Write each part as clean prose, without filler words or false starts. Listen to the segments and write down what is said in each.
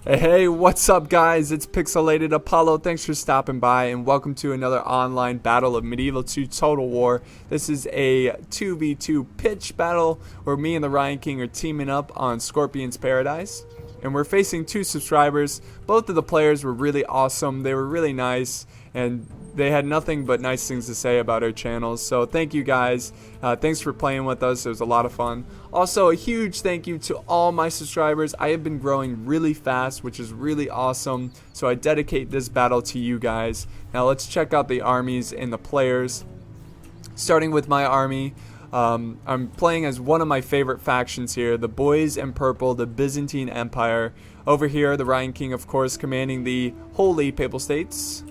Hey, what's up guys? It's Pixelated Apollo. Thanks for stopping by and welcome to another online battle of Medieval 2 Total War. This is a 2v2 pitch battle where me and the Ryan King are teaming up on Scorpion's Paradise. And we're facing two subscribers. Both of the players were really awesome. They were really nice and they had nothing but nice things to say about our channels. So thank you guys. Thanks for playing with us. It was a lot of fun. Also, a huge thank you to all my subscribers. I have been growing really fast, which is really awesome. So I dedicate this battle to you guys. Now let's check out the armies and the players. Starting with my army. I'm playing as one of my favorite factions here, the Boys in Purple, the Byzantine Empire. Over here, the Ryan King, of course, commanding the Holy Papal States.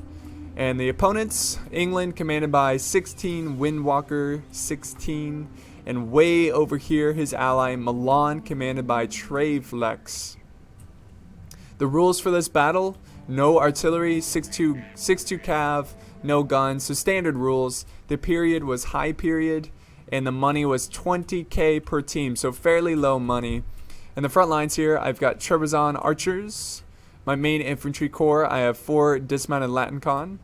And the opponents, England, commanded by 16, Windwalker, 16. And way over here, his ally, Milan, commanded by Trevlex. The rules for this battle, no artillery, 6-2 cav, no guns, so standard rules. The period was high period, and the money was 20k per team, so fairly low money. And the front lines here, I've got Trebizond archers. My main infantry corps, I have 4 dismounted Latincon.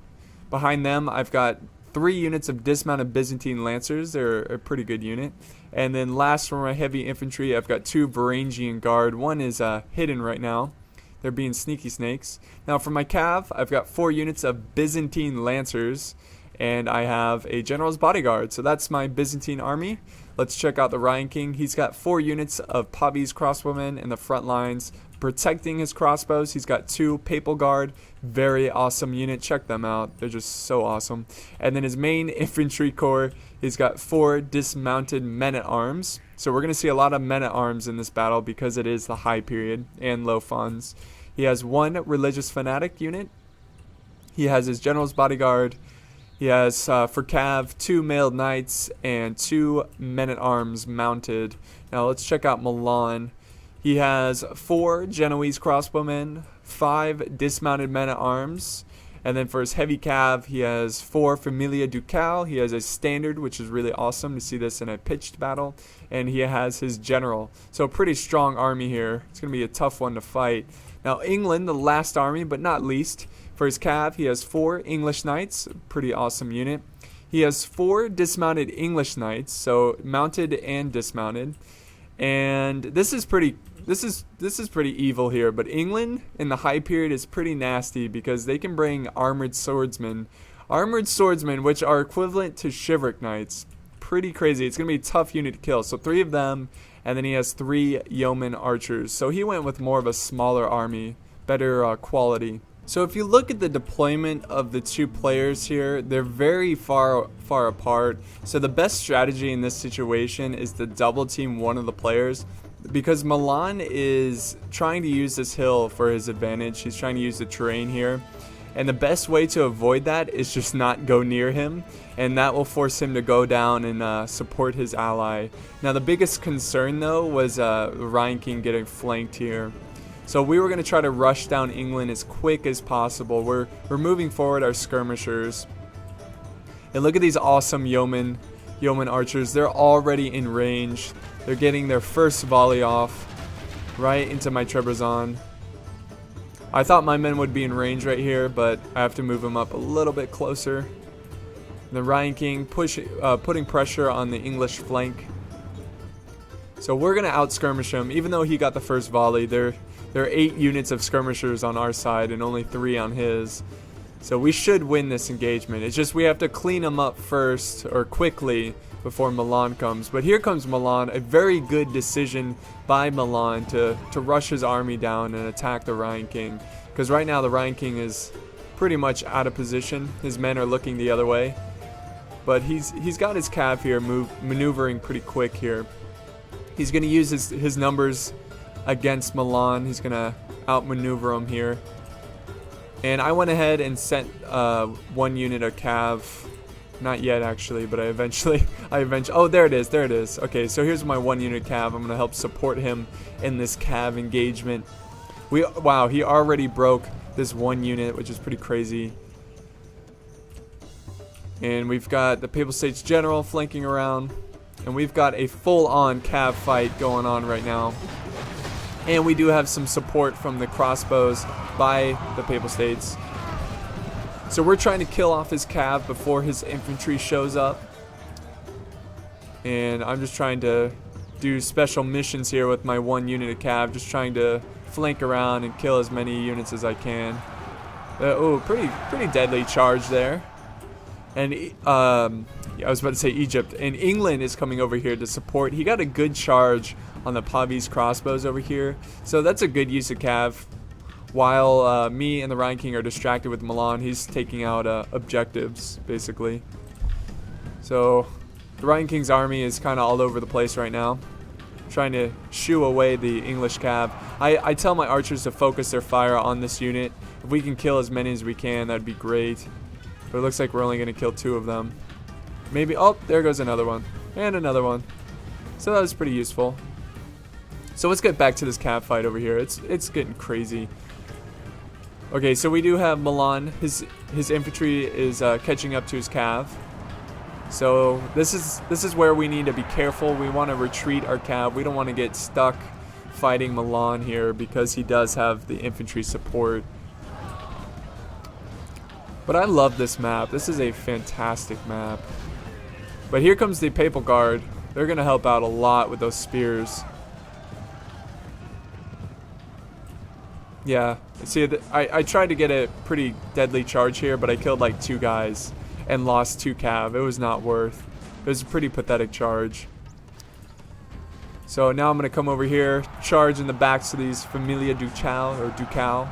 Behind them, I've got 3 units of dismounted Byzantine lancers. They're a pretty good unit. And then last for my heavy infantry, I've got 2 Varangian guard. One is hidden right now. They're being sneaky snakes. Now for my cav, I've got 4 units of Byzantine lancers. And I have a general's bodyguard. So that's my Byzantine army. Let's check out the Ryan King. He's got 4 units of Pavese crossbowmen in the front lines, protecting his crossbows. He's got 2 Papal Guard. Very awesome unit. Check them out. They're just so awesome. And then his main infantry corps, he's got 4 dismounted men-at-arms. So we're going to see a lot of men-at-arms in this battle because it is the high period and low funds. He has 1 religious fanatic unit. He has his general's bodyguard. He has, for cav, 2 mailed knights and 2 men-at-arms mounted. Now let's check out Milan. He has 4 Genoese crossbowmen, 5 dismounted men-at-arms, and then for his heavy cav, he has 4 Familia Ducal. He has a standard, which is really awesome to see this in a pitched battle, and he has his general. So a pretty strong army here. It's going to be a tough one to fight. Now England, the last army, but not least. For his cav, he has 4 English knights, pretty awesome unit. He has 4 dismounted English knights, so mounted and dismounted. And this is pretty evil here, but England in the high period is pretty nasty because they can bring armored swordsmen. Armored swordsmen, which are equivalent to chivalric knights. Pretty crazy. It's going to be a tough unit to kill. So 3 of them, and then he has 3 yeoman archers. So he went with more of a smaller army, better quality. So if you look at the deployment of the 2 players here, they're very far apart. So the best strategy in this situation is to double team one of the players, because Milan is trying to use this hill for his advantage. He's trying to use the terrain here. And the best way to avoid that is just not go near him, and that will force him to go down and support his ally. Now the biggest concern though was Ryan King getting flanked here. So we were going to try to rush down England as quick as possible. We're moving forward our skirmishers. And look at these awesome yeoman archers. They're already in range. They're getting their first volley off right into my Trebizond. I thought my men would be in range right here, but I have to move them up a little bit closer. And the Ryan King putting pressure on the English flank. So we're going to out-skirmish him. Even though he got the first volley, there are 8 units of skirmishers on our side and only 3 on his. So we should win this engagement. It's just we have to clean him up first, or quickly, before Milan comes. But here comes Milan. A very good decision by Milan to rush his army down and attack the Ryan King. Because right now the Ryan King is pretty much out of position. His men are looking the other way. But he's got his cav here maneuvering pretty quick here. He's going to use his numbers against Milan. He's going to outmaneuver him here. And I went ahead and sent 1 unit of cav. Not yet actually, but I eventually oh, there it is. Okay, so here's my 1 unit cav. I'm going to help support him in this cav engagement. Wow, he already broke this 1 unit, which is pretty crazy. And we've got the Papal States General flanking around. And we've got a full-on cav fight going on right now. And we do have some support from the crossbows by the Papal States. So we're trying to kill off his cav before his infantry shows up. And I'm just trying to do special missions here with my 1 unit of cav, just trying to flank around and kill as many units as I can. Oh, pretty deadly charge there. And I was about to say Egypt. And England is coming over here to support. He got a good charge on the Pavis crossbows over here. So that's a good use of cav. While me and the Rhine King are distracted with Milan, he's taking out objectives, basically. So the Rhine King's army is kind of all over the place right now, trying to shoo away the English cav. I tell my archers to focus their fire on this unit. If we can kill as many as we can, that'd be great. But it looks like we're only going to kill 2 of them. Maybe, oh, there goes another one. And another one. So that was pretty useful. So let's get back to this cav fight over here. It's getting crazy. Okay, so we do have Milan. His infantry is catching up to his cav. So this is where we need to be careful. We want to retreat our cav. We don't want to get stuck fighting Milan here because he does have the infantry support. But I love this map. This is a fantastic map. But here comes the Papal Guard. They're going to help out a lot with those spears. Yeah, see, I tried to get a pretty deadly charge here, but I killed like 2 guys and lost 2 cav. It was not worth. It was a pretty pathetic charge. So now I'm going to come over here, charge in the backs of these Familia Ducal or Ducal.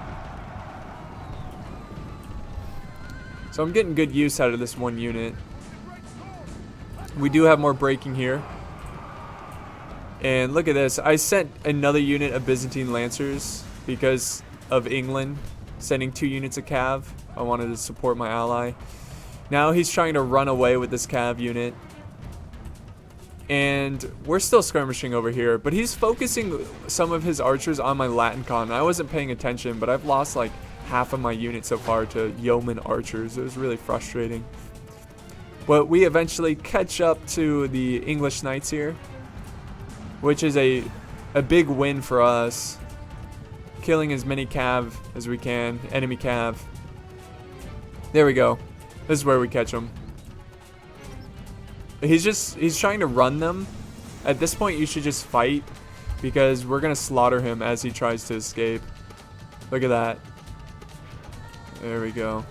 So I'm getting good use out of this 1 unit. We do have more breaking here. And look at this. I sent another unit of Byzantine Lancers because of England sending 2 units of cav. I wanted to support my ally. Now he's trying to run away with this cav unit. And we're still skirmishing over here. But he's focusing some of his archers on my Latin con. I wasn't paying attention, but I've lost like half of my unit so far to yeoman archers. It was really frustrating. But we eventually catch up to the English knights here, which is a big win for us. Killing as many cav as we can, enemy cav. There we go. This is where we catch him. He's trying to run them. At this point you should just fight because we're gonna slaughter him as he tries to escape. Look at that. There we go.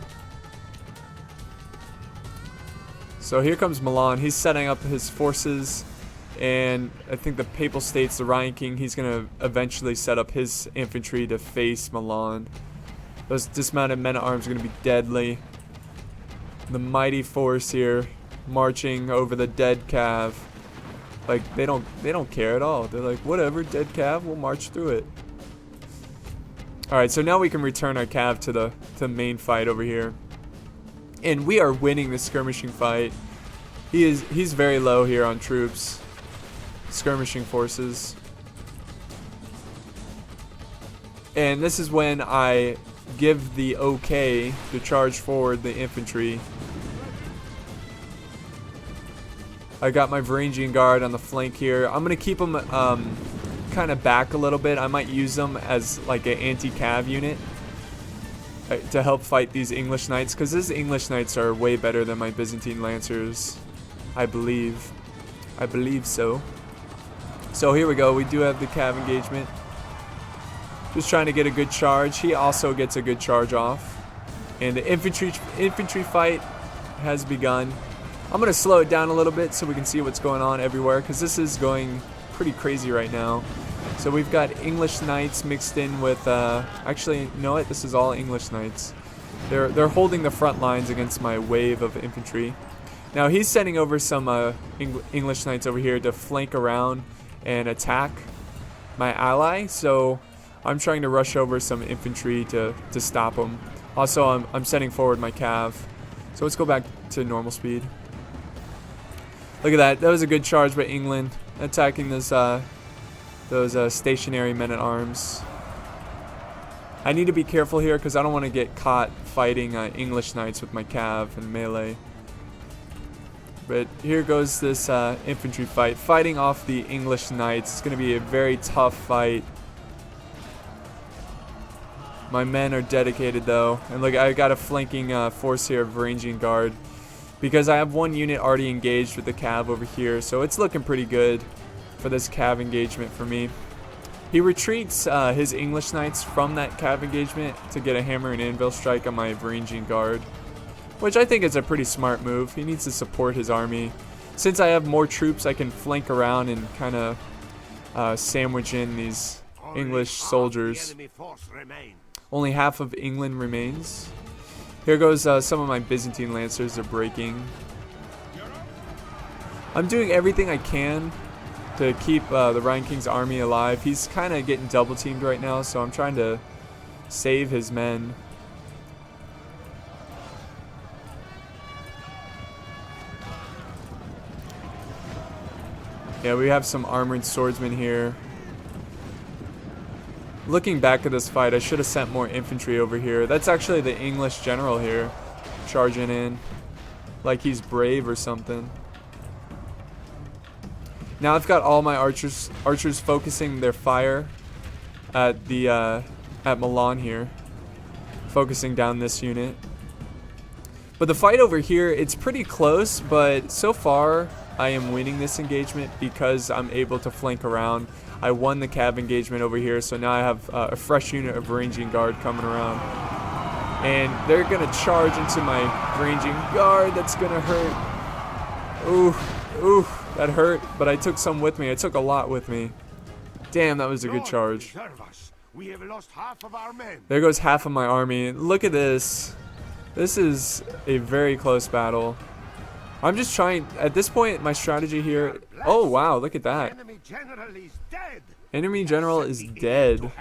So here comes Milan. He's setting up his forces, and I think the Papal States, the Rhine King, he's going to eventually set up his infantry to face Milan. Those dismounted men-at-arms are going to be deadly. The mighty force here marching over the dead cav. Like they don't care at all. They're like, whatever, dead cav, we'll march through it. Alright, so now we can return our cav to the main fight over here. And we are winning this skirmishing fight. He's very low here on troops. Skirmishing forces. And this is when I give the okay to charge forward the infantry. I got my Varangian Guard on the flank here. I'm going to keep them kind of back a little bit. I might use them as like an anti-cav unit to help fight these English knights, because these English knights are way better than my Byzantine Lancers, I believe. I believe so. So here we go. We do have the cav engagement. Just trying to get a good charge. He also gets a good charge off. And the infantry fight has begun. I'm going to slow it down a little bit so we can see what's going on everywhere, because this is going pretty crazy right now. So we've got English knights mixed in with, actually, you know what? This is all English knights. They're holding the front lines against my wave of infantry. Now he's sending over some English knights over here to flank around and attack my ally. So I'm trying to rush over some infantry to stop them. Also, I'm sending forward my cav. So let's go back to normal speed. Look at that. That was a good charge by England, attacking this those stationary men-at-arms. I need to be careful here because I don't want to get caught fighting English knights with my cav and melee. But here goes this infantry fight, fighting off the English knights. It's going to be a very tough fight. My men are dedicated though, and look, I got a flanking force here of ranging guard because I have one unit already engaged with the cav over here, so it's looking pretty good for this cav engagement for me. He retreats his English knights from that cav engagement to get a hammer and anvil strike on my ranging guard, which I think is a pretty smart move. He needs to support his army. Since I have more troops, I can flank around and kind of sandwich in these English soldiers. Only half of England remains. Here goes some of my Byzantine lancers are breaking. I'm doing everything I can to keep the Rhine King's army alive. He's kind of getting double teamed right now, so I'm trying to save his men. Yeah, we have some armored swordsmen here. Looking back at this fight, I should have sent more infantry over here. That's actually the English general here, charging in like he's brave or something. Now I've got all my archers focusing their fire at the at Milan here, focusing down this unit. But the fight over here, it's pretty close, but so far I am winning this engagement because I'm able to flank around. I won the cav engagement over here, so now I have a fresh unit of ranging guard coming around. And they're going to charge into my ranging guard. That's going to hurt. Ooh, that hurt, but I took some with me. I took a lot with me. Damn, that was a good charge. There goes half of my army. Look at this. This is a very close battle. I'm just trying, at this point, my strategy here. Oh wow, look at that. Enemy general is dead.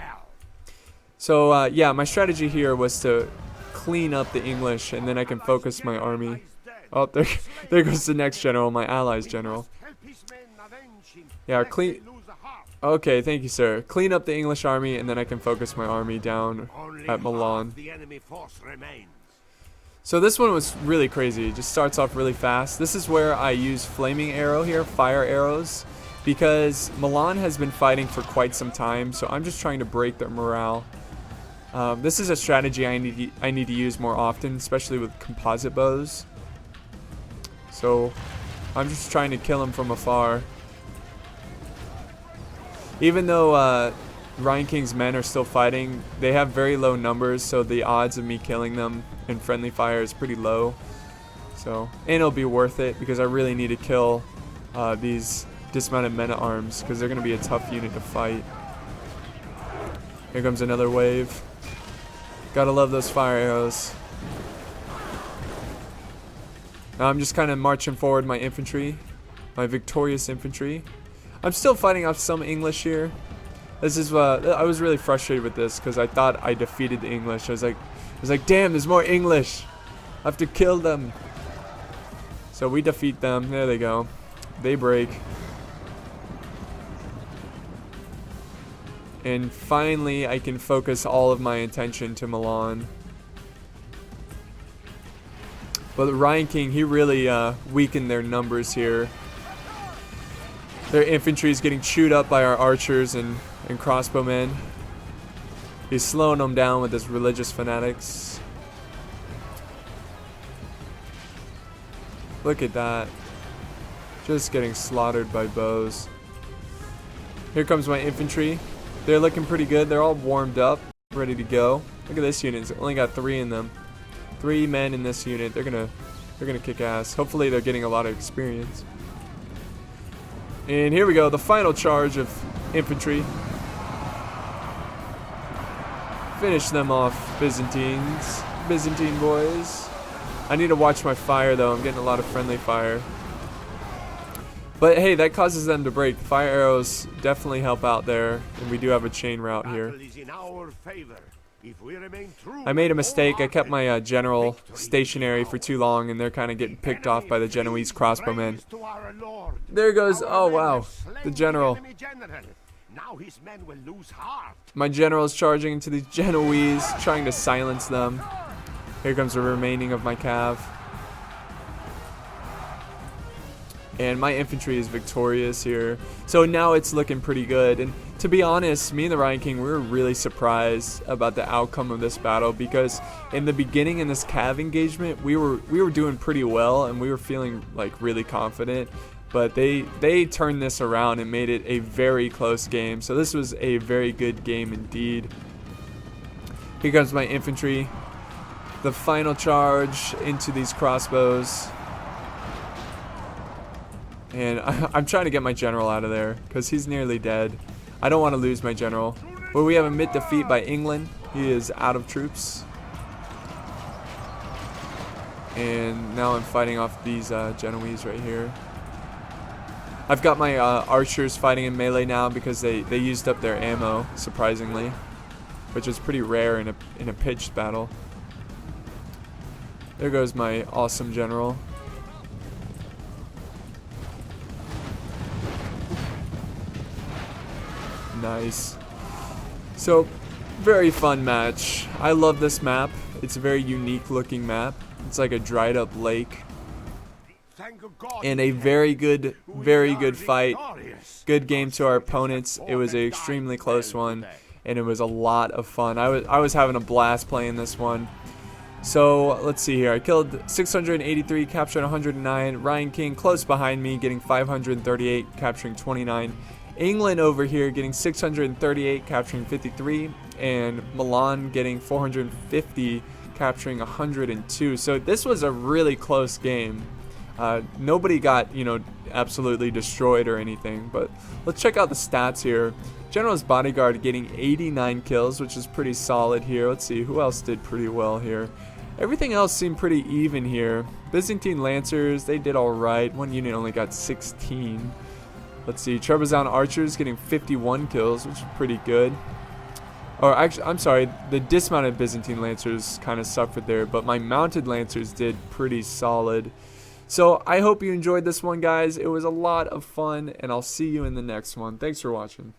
So yeah, my strategy here was to clean up the English, and then I can focus my army. Oh, there goes the next general, my allies general. Yeah, clean. Okay, thank you, sir. Clean up the English army, and then I can focus my army down at Milan. So this one was really crazy. It just starts off really fast. This is where I use flaming arrow here, fire arrows, because Milan has been fighting for quite some time, so I'm just trying to break their morale. This is a strategy I need to use more often, especially with composite bows. So I'm just trying to kill them from afar. Even though Rhine King's men are still fighting, they have very low numbers, so the odds of me killing them in friendly fire is pretty low. So, and it'll be worth it because I really need to kill these dismounted men-at-arms because they're going to be a tough unit to fight. Here comes another wave. Gotta love those fire arrows. Now I'm just kind of marching forward my infantry, my victorious infantry. I'm still fighting off some English here. This is I was really frustrated with this because I thought I defeated the English. I was like, damn, there's more English. I have to kill them. So we defeat them. There they go. They break. And finally, I can focus all of my attention to Milan. But the Rhine King, he really weakened their numbers here. Their infantry is getting chewed up by our archers and crossbowmen. He's slowing them down with his religious fanatics. Look at that. Just getting slaughtered by bows. Here comes my infantry. They're looking pretty good. They're all warmed up, ready to go. Look at this unit. It's only got 3 in them. 3 men in this unit. They're gonna kick ass. Hopefully they're getting a lot of experience. And here we go, the final charge of infantry. Finish them off, Byzantine boys. I need to watch my fire though. I'm getting a lot of friendly fire. But hey, that causes them to break. Fire arrows definitely help out there, and we do have a chain route here. I made a mistake. I kept my general stationary for too long, and they're kind of getting picked off by the Genoese crossbowmen. There goes, oh wow, the general. My general's charging into the Genoese, trying to silence them. Here comes the remaining of my cav. and my infantry is victorious here. So now it's looking pretty good. And to be honest, me and the Ryan King, we were really surprised about the outcome of this battle, because in the beginning in this cav engagement, we were doing pretty well and we were feeling like really confident. But they turned this around and made it a very close game. So this was a very good game indeed. Here comes my infantry. The final charge into these crossbows. And I'm trying to get my general out of there because he's nearly dead. I don't want to lose my general. Well, we have a mid defeat by England. He is out of troops. And now I'm fighting off these Genoese right here. I've got my archers fighting in melee now because they used up their ammo, surprisingly, which is pretty rare in a pitched battle. There goes my awesome general. Nice. So, very fun match. I love this map. It's a very unique looking map. It's like a dried up lake. And a very good fight. Good game to our opponents. It was an extremely close one, and it was a lot of fun. I was having a blast playing this one. So let's see here. I killed 683, captured 109. Ryan King close behind me, getting 538, capturing 29. England over here getting 638, capturing 53, and Milan getting 450, capturing 102. So this was a really close game. Nobody got, absolutely destroyed or anything. But let's check out the stats here. General's bodyguard getting 89 kills, which is pretty solid here. Let's see who else did pretty well here. Everything else seemed pretty even here. Byzantine Lancers, they did all right. One unit only got 16. Let's see, Trebizond Archers getting 51 kills, which is pretty good. Or actually, I'm sorry, the dismounted Byzantine Lancers kind of suffered there, but my mounted Lancers did pretty solid. So I hope you enjoyed this one, guys. It was a lot of fun, and I'll see you in the next one. Thanks for watching.